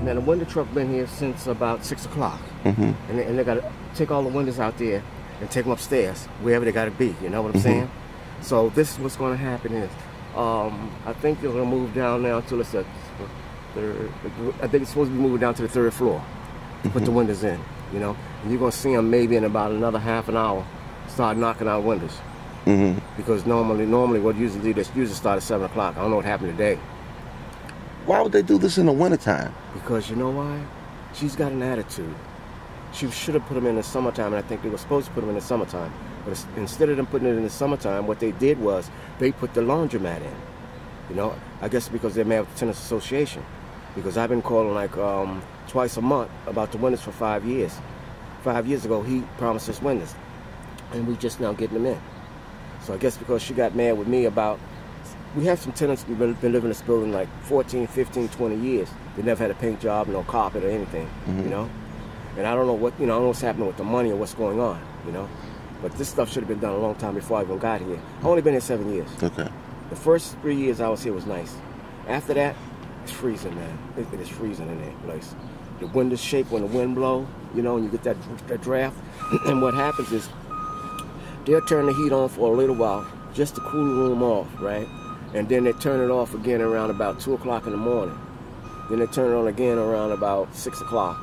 Now, the window truck been here since about 6 o'clock. And they got to take all the windows out there and take them upstairs, wherever they got to be, you know what I'm saying? So this is what's going to happen is, I think they're going to move down now until it's the third, I think it's supposed to be moving down to the 3rd floor to put the windows in, you know? And you're going to see them maybe in about another half an hour start knocking out windows. Because normally what usually do, they usually start at 7 o'clock. I don't know what happened today. Why would they do this in the wintertime? Because you know why? She's got an attitude. She should have put them in the summertime, and I think they were supposed to put them in the summertime. But instead of them putting it in the summertime, what they did was they put the laundromat in. You know, I guess because they're mad with the Tenants Association. Because I've been calling like twice a month about the windows for 5 years. 5 years ago, he promised us windows, and we just now getting them in. So I guess because she got mad with me about, we have some tenants who've been living in this building like 14, 15, 20 years. They never had a paint job, no carpet or anything, you know? And I don't know what, you know, I don't know what's happening with the money or what's going on, you know? But this stuff should have been done a long time before I even got here. I've only been here 7 years. Okay. The first 3 years I was here was nice. After that, it's freezing, man. It is freezing in that place. The windows shake when the wind blows, you know, and you get that draft. And what happens is, they'll turn the heat on for a little while just to cool the room off, right? And then they turn it off again around about 2 o'clock in the morning. Then they turn it on again around about 6 o'clock.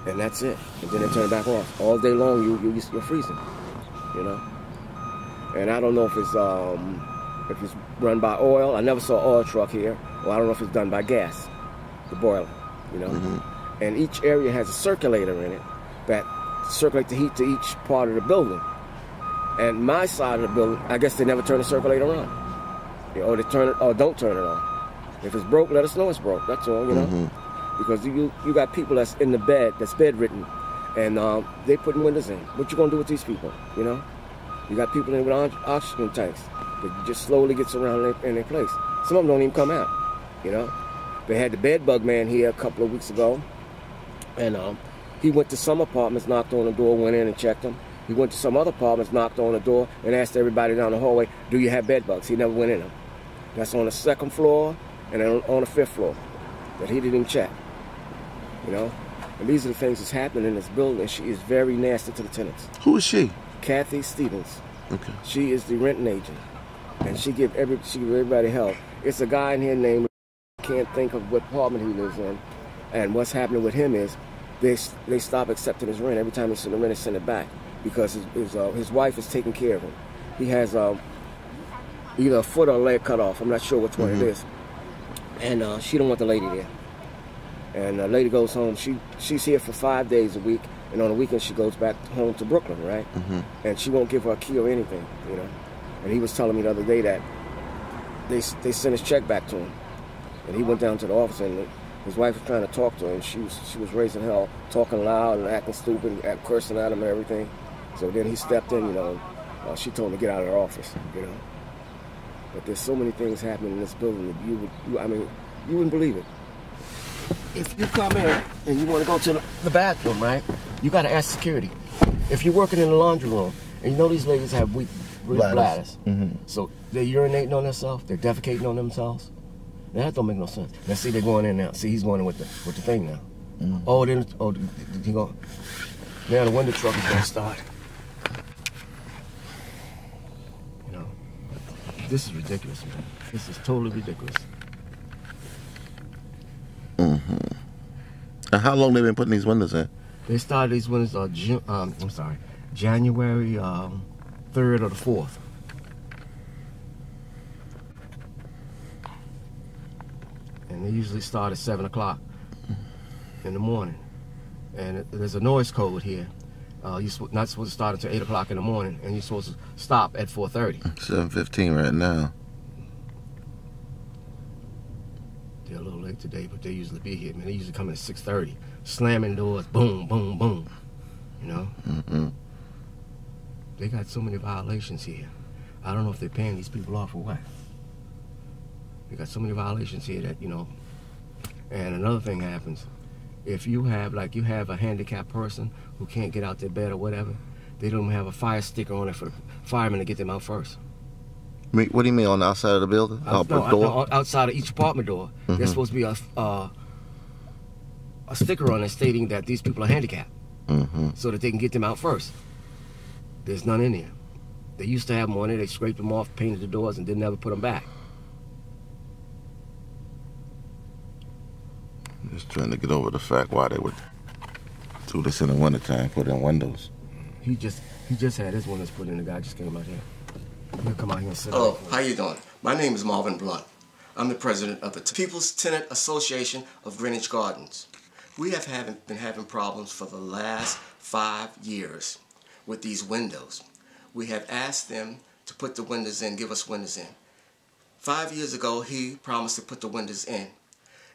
And that's it. And then they turn it back off. All day long, you're freezing, you know? And I don't know if it's run by oil. I never saw an oil truck here. Or I don't know if it's done by gas, the boiler, you know? And each area has a circulator in it that circulates the heat to each part of the building. And my side of the building, I guess they never turn the circulator on. You know, or they turn it, or don't turn it on. If it's broke, let us know it's broke. That's all, you know? Because you got people that's in the bed, that's bedridden, and they putting windows in. What you gonna do with these people, you know? You got people in with oxygen tanks that just slowly gets around in their place. Some of them don't even come out, you know? They had the bed bug man here a couple of weeks ago, and he went to some apartments, knocked on the door, went in and checked them. He went to some other apartments, knocked on the door, and asked everybody down the hallway, do you have bed bugs? He never went in them. That's on the 2nd floor and then on the 5th floor that he didn't even check, you know? And these are the things that's happening in this building. She is very nasty to the tenants. Who is she? Kathy Stevens. Okay. She is the renting agent, and she give everybody hell. It's a guy in here named, I can't think of what apartment he lives in, and what's happening with him is they stop accepting his rent. Every time they send the rent, they send it back. Because his wife is taking care of him. He has either a foot or a leg cut off. I'm not sure which one it is. And she don't want the lady there. And the lady goes home. She's here for 5 days a week, and on the weekend she goes back home to Brooklyn, right? And she won't give her a key or anything, you know. And he was telling me the other day that they sent his check back to him, and he went down to the office, and his wife was trying to talk to him. She was raising hell, talking loud and acting stupid, and cursing at him and everything. So then he stepped in, you know. She told him to get out of her office, you know. But there's so many things happening in this building that you wouldn't believe it. If you come in and you want to go to the bathroom, right, you got to ask security. If you're working in the laundry room, and you know these ladies have weak bladders, so they're urinating on themselves, they're defecating on themselves. Now, that don't make no sense. Now, see, they're going in now. See, he's going in with the thing now. Now the window truck is going to start. You know, this is ridiculous, man. This is totally ridiculous. And how long they been putting these windows in? They started these windows January 3rd or the 4th. And they usually start at 7 o'clock in the morning. And there's a noise code here. You're not supposed to start until 8 o'clock in the morning, and you're supposed to stop at 4:30. 7:15 right now. They're a little late today, but they usually be here, man. They usually come in at 6:30, slamming doors, boom, boom, boom. You know? They got so many violations here. I don't know if they're paying these people off or what. They got so many violations here that, you know. And another thing happens. If you have a handicapped person who can't get out their bed or whatever, they don't have a fire sticker on it for the firemen to get them out first. What do you mean, on the outside of the building? No, outside of each apartment door. There's supposed to be a sticker on it stating that these people are handicapped, so that they can get them out first. There's none in there. They used to have them on there. They scraped them off, painted the doors, and didn't ever put them back. Just trying to get over the fact why they would do this in the wintertime, put in windows. He just had his windows put in. The guy just came out here. He'll come out here and sit. Hello, how you doing? My name is Marvin Blunt. I'm the president of the People's Tenant Association of Greenwich Gardens. We have been having problems for the last 5 years with these windows. We have asked them to put the windows in, give us windows in. 5 years ago, he promised to put the windows in.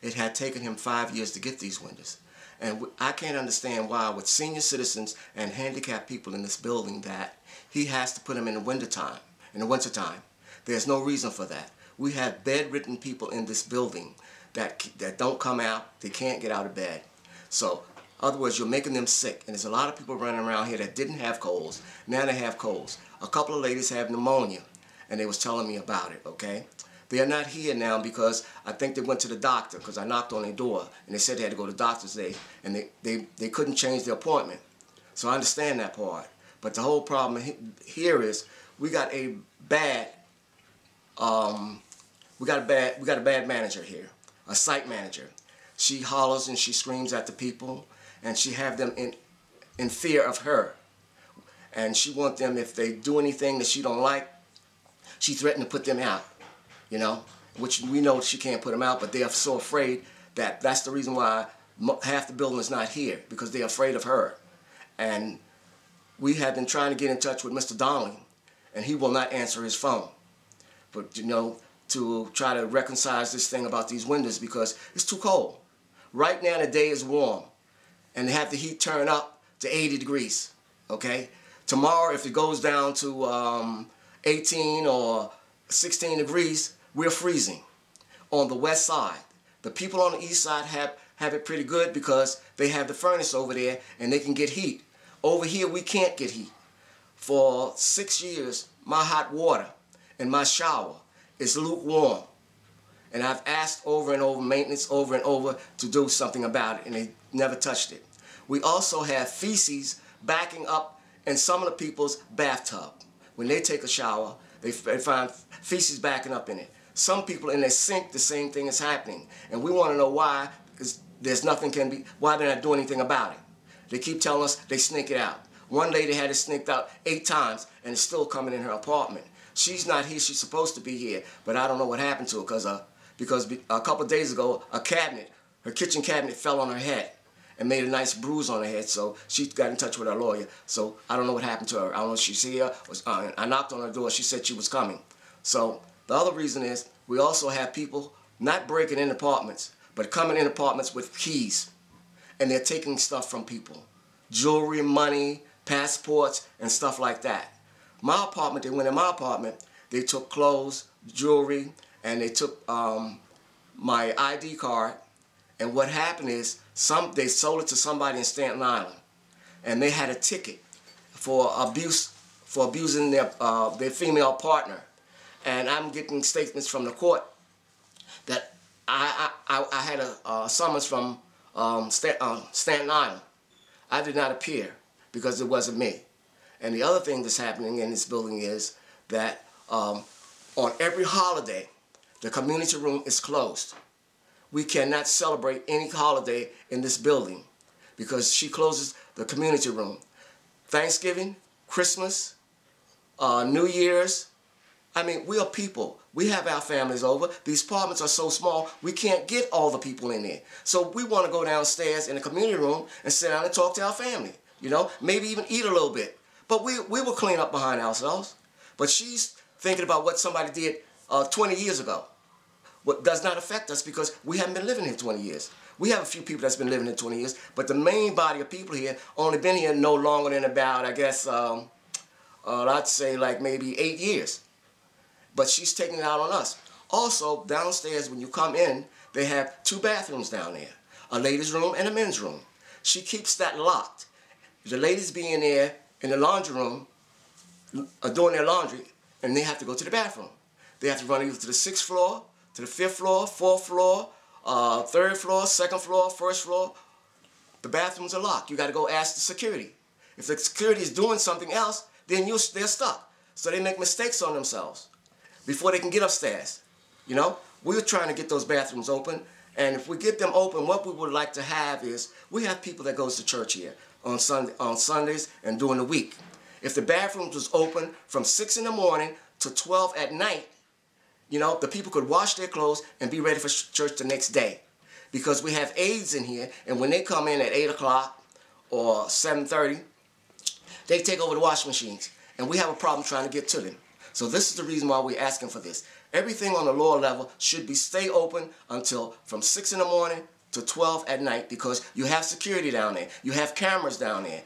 It had taken him 5 years to get these windows. And I can't understand why, with senior citizens and handicapped people in this building, that he has to put them in the wintertime. In the wintertime, there's no reason for that. We have bedridden people in this building that don't come out. They can't get out of bed. So, in other words, you're making them sick. And there's a lot of people running around here that didn't have colds. Now they have colds. A couple of ladies have pneumonia, and they was telling me about it, okay? They are not here now because I think they went to the doctor, because I knocked on their door, and they said they had to go to doctor's day, and they couldn't change their appointment. So I understand that part. But the whole problem here is we got a bad manager here, a site manager. She hollers and she screams at the people, and she have them in fear of her. And she want them, if they do anything that she don't like, she threatened to put them out, you know, which we know she can't put them out, but they are so afraid that that's the reason why half the building is not here, because they're afraid of her. And we have been trying to get in touch with Mr. Donnelly, and he will not answer his phone. But, you know, to try to reconcile this thing about these windows, because it's too cold. Right now the day is warm, and they have the heat turn up to 80 degrees, okay? Tomorrow, if it goes down to 18 or 16 degrees, we're freezing. On the west side, the people on the east side have it pretty good because they have the furnace over there and they can get heat. Over here, we can't get heat. For 6 years, my hot water and my shower is lukewarm. And I've asked over and over, maintenance over and over, to do something about it, and they never touched it. We also have feces backing up in some of the people's bathtub. When they take a shower, they find feces backing up in it. Some people in their sink, the same thing is happening. And we want to know why, because there's nothing why they're not doing anything about it. They keep telling us they sneak it out. One lady had it sneaked out 8 times, and it's still coming in her apartment. She's not here, she's supposed to be here, but I don't know what happened to her, because a couple of days ago, her kitchen cabinet fell on her head and made a nice bruise on her head, so she got in touch with her lawyer. So I don't know what happened to her. I don't know if she's here. I knocked on her door, she said she was coming. So the other reason is we also have people not breaking in apartments, but coming in apartments with keys, and they're taking stuff from people. Jewelry, money, passports, and stuff like that. My apartment, they went in my apartment, they took clothes, jewelry, and they took my ID card. And what happened is they sold it to somebody in Staten Island, and they had a ticket for abusing their female partner. And I'm getting statements from the court that I had a summons from Staten Island. I did not appear because it wasn't me. And the other thing that's happening in this building is that on every holiday, the community room is closed. We cannot celebrate any holiday in this building because she closes the community room. Thanksgiving, Christmas, New Year's. I mean, we are people. We have our families over. These apartments are so small, we can't get all the people in there. So we want to go downstairs in the community room and sit down and talk to our family. You know, maybe even eat a little bit. But we will clean up behind ourselves. But she's thinking about what somebody did 20 years ago. What does not affect us because we haven't been living here 20 years. We have a few people that's been living here 20 years, but the main body of people here only been here no longer than about, I guess, I'd say like maybe 8 years. But she's taking it out on us. Also, downstairs when you come in, they have 2 bathrooms down there, a ladies' room and a men's room. She keeps that locked. The ladies be in there in the laundry room doing their laundry, and they have to go to the bathroom. They have to run either to the 6th floor, to the 5th floor, 4th floor, 3rd floor, 2nd floor, 1st floor, the bathrooms are locked. You got to go ask the security. If the security is doing something else, then they're stuck. So they make mistakes on themselves before they can get upstairs. You know, we're trying to get those bathrooms open, and if we get them open, what we would like to have is, we have people that goes to church here on Sundays and during the week. If the bathrooms was open from 6 in the morning to 12 at night, you know, the people could wash their clothes and be ready for church the next day. Because we have aides in here, and when they come in at 8 o'clock or 7:30, they take over the washing machines, and we have a problem trying to get to them. So this is the reason why we're asking for this. Everything on the lower level should be stay open until from 6 in the morning to 12 at night, because you have security down there. You have cameras down there.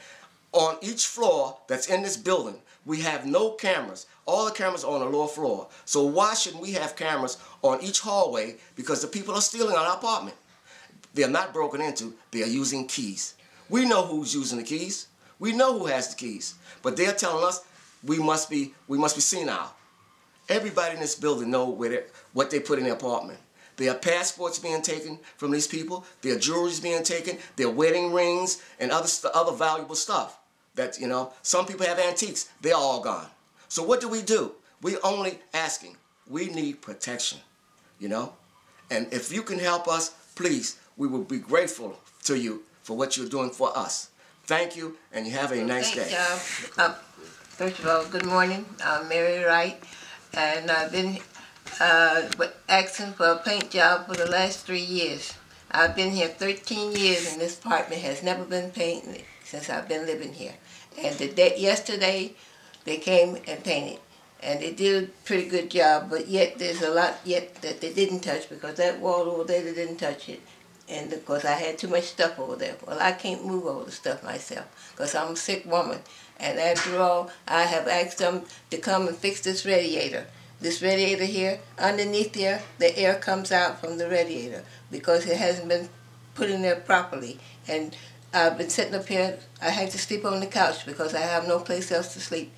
On each floor that's in this building, we have no cameras. All the cameras are on the lower floor. So why shouldn't we have cameras on each hallway? Because the people are stealing our apartment. They are not broken into. They are using keys. We know who's using the keys. We know who has the keys. But they're telling us we must be senile. Everybody in this building know what they put in their apartment. There are passports being taken from these people. There are jewelry being taken. There are wedding rings and other valuable stuff. That, you know, some people have antiques. They're all gone. So what do? We're only asking. We need protection, you know. And if you can help us, please, we will be grateful to you for what you're doing for us. Thank you, and you have a nice day. First of all, good morning. I'm Mary Wright, and I've been asking for a paint job for the last 3 years. I've been here 13 years, and this apartment has never been painted since I've been living here. And yesterday, they came and painted, and they did a pretty good job, but yet there's a lot yet that they didn't touch, because that wall over there, they didn't touch it. And of course, I had too much stuff over there. Well, I can't move all the stuff myself, because I'm a sick woman. And after all, I have asked them to come and fix this radiator. This radiator here, underneath there, the air comes out from the radiator, because it hasn't been put in there properly. And I've been sitting up here, I had to sleep on the couch, because I have no place else to sleep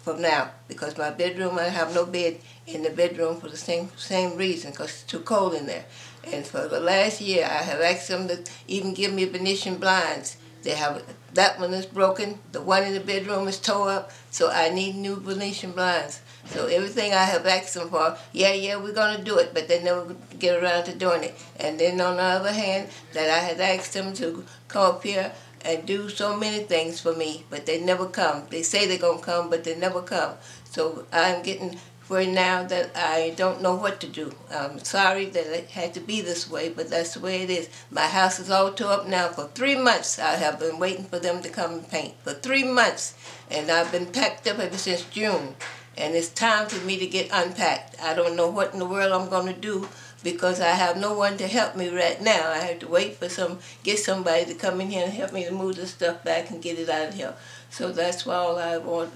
from now. Because my bedroom, I have no bed in the bedroom for the same reason, because it's too cold in there. And for the last year, I have asked them to even give me Venetian blinds. They have, that one is broken, the one in the bedroom is tore up, so I need new Venetian blinds. So everything I have asked them for, yeah, we're going to do it, but they never get around to doing it. And then on the other hand, that I had asked them to come up here and do so many things for me, but they never come. They say they're going to come, but they never come. So I'm getting worried now that I don't know what to do. I'm sorry that it had to be this way, but that's the way it is. My house is all tore up now. For 3 months I have been waiting for them to come and paint. For 3 months. And I've been packed up ever since June. And it's time for me to get unpacked. I don't know what in the world I'm going to do, because I have no one to help me right now. I have to wait for get somebody to come in here and help me to move this stuff back and get it out of here. So that's why all I want.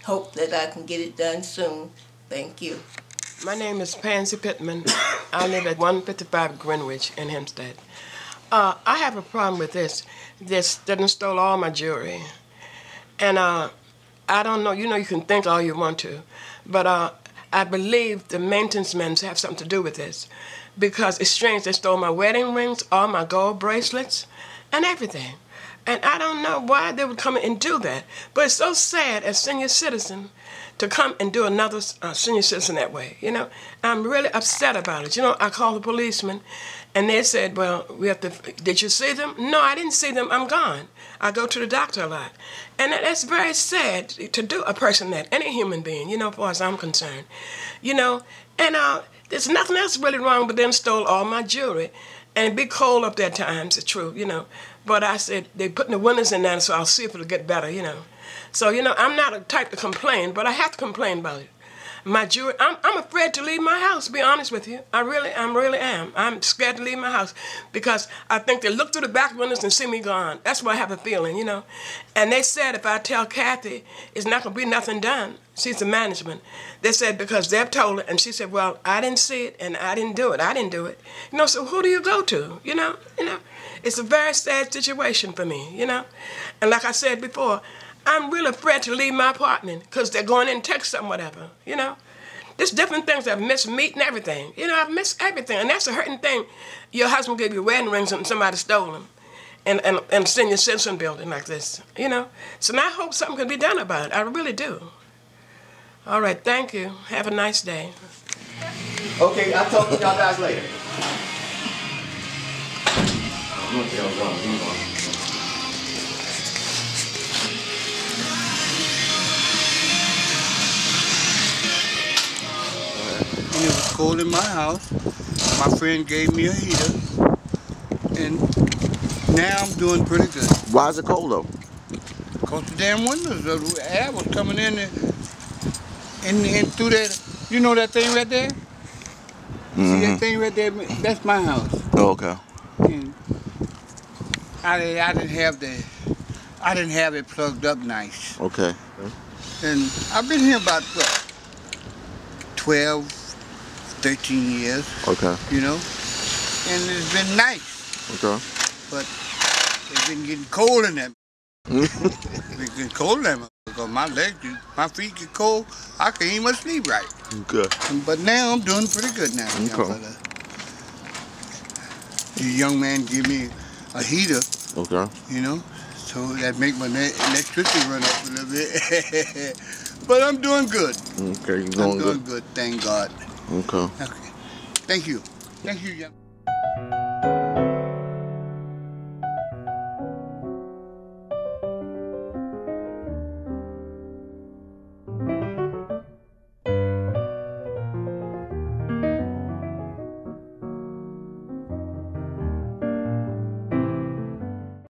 Hope that I can get it done soon. Thank you. My name is Pansy Pittman. I live at 155 Greenwich in Hempstead. I have a problem with this. This done stole all my jewelry. And I don't know, you know, you can think all you want to, but I believe the maintenance men have something to do with this, because it's strange. They stole my wedding rings, all my gold bracelets, and everything. And I don't know why they would come and do that. But it's so sad as senior citizen to come and do another senior citizen that way, you know. I'm really upset about it. You know, I called the policeman, and they said, well, we have to, did you see them? No, I didn't see them. I'm gone. I go to the doctor a lot. And that's very sad to do a person that, any human being, you know, as far as I'm concerned. You know, and there's nothing else really wrong, but them stole all my jewelry. And it'd be cold up there at times, it's true, you know. But I said, they're putting the windows in there, so I'll see if it'll get better, you know. So, you know, I'm not a type to complain, but I have to complain about it. My jewelry, I'm afraid to leave my house, to be honest with you. I really am. I'm scared to leave my house, because I think they look through the back windows and see me gone. That's what I have a feeling, you know. And they said if I tell Kathy, it's not going to be nothing done. She's the management. They said, because they've told her, and she said, well, I didn't see it, and I didn't do it. I didn't do it. You know, so who do you go to, you know? It's a very sad situation for me, you know. And like I said before, I'm really afraid to leave my apartment, because they're going in and take something, whatever, you know. There's different things. I've missed meat and everything. You know, I've missed everything, and that's a hurting thing. Your husband gave you wedding rings and somebody stole them. in senior citizen building like this, you know. So now I hope something can be done about it. I really do. All right, thank you. Have a nice day. Okay, I'll talk to y'all guys later. I'm gonna tell Ron, you know. And it was cold in my house. My friend gave me a heater, and now I'm doing pretty good. Why is it cold though? Cause the damn windows, the air was coming in and through that. You know that thing right there? See that thing right there? That's my house. Oh, okay. And I didn't have it plugged up nice. Okay. And I've been here about what, 12, 13 years. Okay. You know, and it's been nice. Okay. But it's been getting cold in there. It's been getting cold in there because my feet get cold. I can't even sleep right. Okay. But now I'm doing pretty good now. Okay. The young man give me a heater. Okay. You know, so that make my electricity run up a little bit. But I'm doing good. Okay, you're doing good. Thank God. Okay. Okay. Thank you. Thank you, young.